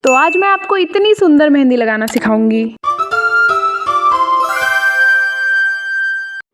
तो आज मैं आपको इतनी सुंदर मेहंदी लगाना सिखाऊंगी।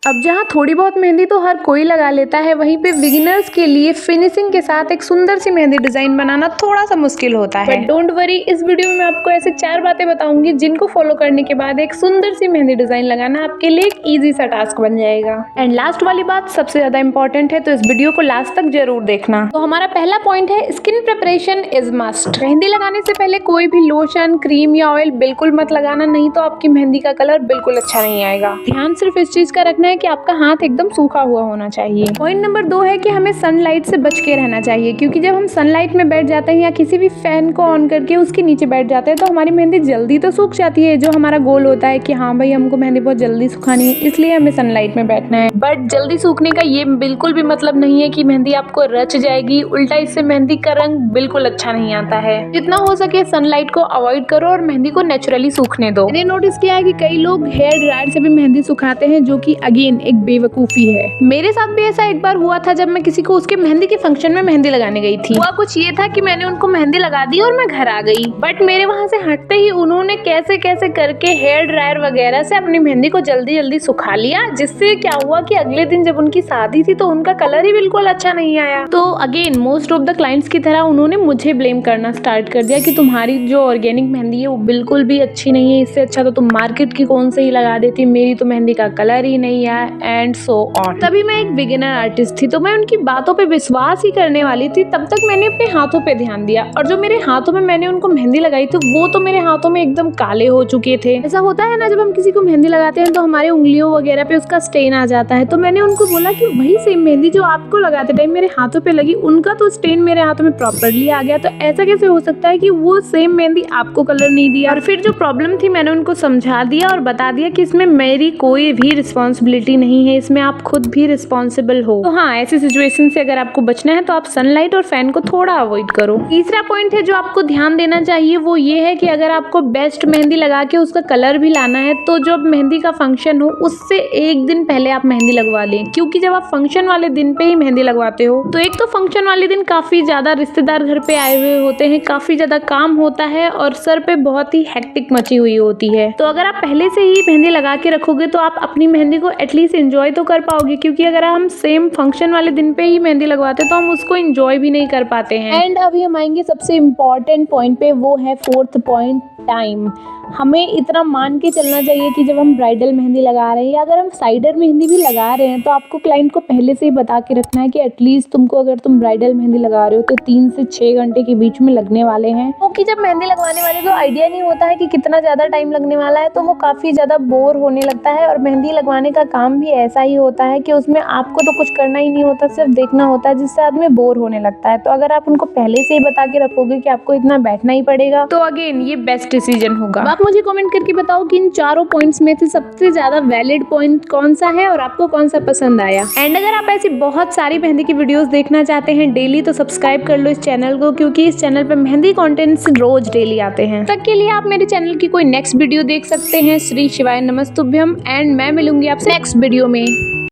अब जहाँ थोड़ी बहुत मेहंदी तो हर कोई लगा लेता है, वहीं पे बिगिनर्स के लिए फिनिशिंग के साथ एक सुंदर सी मेहंदी डिजाइन बनाना थोड़ा सा मुश्किल होता है। बट डोंट वरी, इस वीडियो में मैं आपको ऐसे 4 बातें बताऊंगी जिनको फॉलो करने के बाद एक सुंदर सी मेहंदी डिजाइन लगाना आपके लिए एक ईजी सा टास्क बन जाएगा। एंड लास्ट वाली बात सबसे ज्यादा इंपॉर्टेंट है, तो इस वीडियो को लास्ट तक जरूर देखना। तो हमारा पहला पॉइंट है, skin preparation is must. Mehndi लगाने से पहले कोई भी लोशन, क्रीम या ऑयल बिल्कुल मत लगाना, नहीं तो आपकी मेहंदी का कलर बिल्कुल अच्छा नहीं आएगा। ध्यान सिर्फ इस चीज का रखना है कि आपका हाथ एकदम सूखा हुआ होना चाहिए। पॉइंट नंबर 2 है कि हमें सनलाइट से बच के रहना चाहिए, क्योंकि जब हम सनलाइट में बैठ जाते हैं या किसी भी फैन को ऑन करके उसके नीचे बैठ जाते हैं तो हमारी मेहंदी जल्दी तो सूख जाती है। जो हमारा गोल होता है कि हाँ भाई हमको मेहंदी बहुत जल्दी सुखानी है, इसलिए हमें सनलाइट में बैठना है। बट जल्दी सूखने का ये बिल्कुल भी मतलब नहीं है कि मेहंदी आपको रच जाएगी। उल्टा, इससे मेहंदी का रंग बिल्कुल अच्छा नहीं आता है। जितना हो सके सनलाइट को अवॉइड करो और मेहंदी को नेचुरली सूखने दो। मैंने नोटिस किया है कि कई लोग हेयर ड्रायर से भी मेहंदी सुखाते हैं, जो कि अगेन एक बेवकूफी है। मेरे साथ भी ऐसा एक बार हुआ था, जब मैं किसी को उसके मेहंदी के फंक्शन में मेहंदी लगाने गई थी। हुआ कुछ ये था कि मैंने उनको मेहंदी लगा दी और मैं घर आ गई। बट मेरे वहां से हटते ही उन्होंने कैसे कैसे करके हेयर ड्रायर वगैरह से अपनी मेहंदी को जल्दी जल्दी सुखा लिया, जिससे क्या हुआ कि अगले दिन जब उनकी शादी थी तो उनका कलर ही बिल्कुल अच्छा नहीं आया। तो again most of the clients की तरह उन्होंने मुझे ब्लेम करना स्टार्ट कर दिया कि तुम्हारी जो ऑर्गेनिक मेहंदी है वो बिल्कुल भी अच्छी नहीं है, इससे अच्छा तो तुम मार्केट की कौन से ही लगा देती, मेरी तो मेहंदी का कलर ही नहीं है, एंड सो ऑन। तभी मैं एक बिगिनर आर्टिस्ट थी, तो मैं उनकी बातों पे विश्वास ही करने वाली थी। तब तक मैंने अपने हाथों पे ध्यान दिया, और जो मेरे हाथों में मैंने उनको मेहंदी लगाई थी वो तो मेरे हाथों में एकदम काले हो चुके थे। ऐसा होता है ना, जब हम किसी को मेहंदी लगाते हैं तो हमारे उंगलियों वगैरह पे उसका स्टेन आ जाता है। तो मैंने उनको बोला कि वही सेम मेहंदी जो आपको लगाते टाइम मेरे हाथों पे लगी, उनका तो स्टेन मेरे हाथों में प्रॉपरली आ गया, तो ऐसा कैसे हो सकता है कि वो सेम मेहंदी आपको कलर नहीं दिया। और फिर जो प्रॉब्लम थी मैंने उनको समझा दिया और बता दिया कि इसमें मेरी कोई भी रिस्पॉन्सिबिलिटी नहीं है, इसमें आप खुद भी रिस्पॉन्सिबल हो। तो हाँ, ऐसी सिचुएशन से अगर आपको बचना है तो आप सनलाइट और फैन को थोड़ा अवॉइड करो। तीसरा पॉइंट है जो आपको ध्यान देना चाहिए, वो ये है कि अगर आपको बेस्ट मेहंदी लगा के उसका कलर भी लाना है तो जब मेहंदी का फंक्शन हो उससे एक दिन पहले आप मेहंदी लगवा लें। क्योंकि जब आप फंक्शन वाले दिन पे ही मेहंदी लगवाते हो तो एक तो फंक्शन वाले दिन काफी ज्यादा रिश्तेदार घर पे आए हुए होते हैं, काफी ज्यादा काम होता है और सर पे बहुत ही हेक्टिक मची हुई होती है। तो अगर आप पहले से ही मेहंदी लगा के रखोगे तो आप अपनी मेहंदी को एटलीस्ट एंजॉय तो कर पाओगे, क्योंकि अगर हम सेम फंक्शन वाले दिन पे ही मेहंदी लगवाते तो हम उसको एंजॉय भी नहीं कर पाते हैं। एंड अभी हम आएंगे सबसे इम्पोर्टेंट पॉइंट पे, वो है 4th पॉइंट, टाइम। हमें इतना मान के चलना चाहिए कि जब हम ब्राइडल मेहंदी लगा रहे हैं या अगर हम साइडर मेहंदी भी लगा रहे हैं तो आपको क्लाइंट को पहले से ही बता के रखना है कि एटलीस्ट तुमको, अगर तुम ब्राइडल मेहंदी लगा रहे हो तो 3 से 6 घंटे के बीच में लगने वाले हैं। क्योंकि जब मेहंदी लगवाने वाले को आइडिया नहीं होता है कि कितना ज्यादा टाइम लगने वाला है तो वो काफी ज्यादा बोर होने लगता है। और मेहंदी लगवाने का काम भी ऐसा ही होता है कि उसमें आपको तो कुछ करना ही नहीं होता, सिर्फ देखना होता है, जिससे आदमी बोर होने लगता है। तो अगर आप उनको पहले से ही बता के रखोगे कि आपको इतना बैठना ही पड़ेगा तो अगेन ये बेस्ट डिसीजन होगा। आप मुझे कमेंट करके बताओ कि इन चारों पॉइंट्स में से सबसे ज्यादा वैलिड पॉइंट कौन सा है और आपको कौन सा पसंद आया। एंड अगर आप ऐसी बहुत सारी मेहंदी की वीडियोस देखना चाहते हैं डेली, तो सब्सक्राइब कर लो इस चैनल को, क्योंकि इस चैनल पे मेहंदी कंटेंट्स रोज डेली आते हैं। तब के लिए आप मेरे चैनल की कोई नेक्स्ट वीडियो देख सकते हैं। श्री शिवाय नमस्तुभ्यम, एंड मैं मिलूंगी आपसे नेक्स्ट वीडियो में।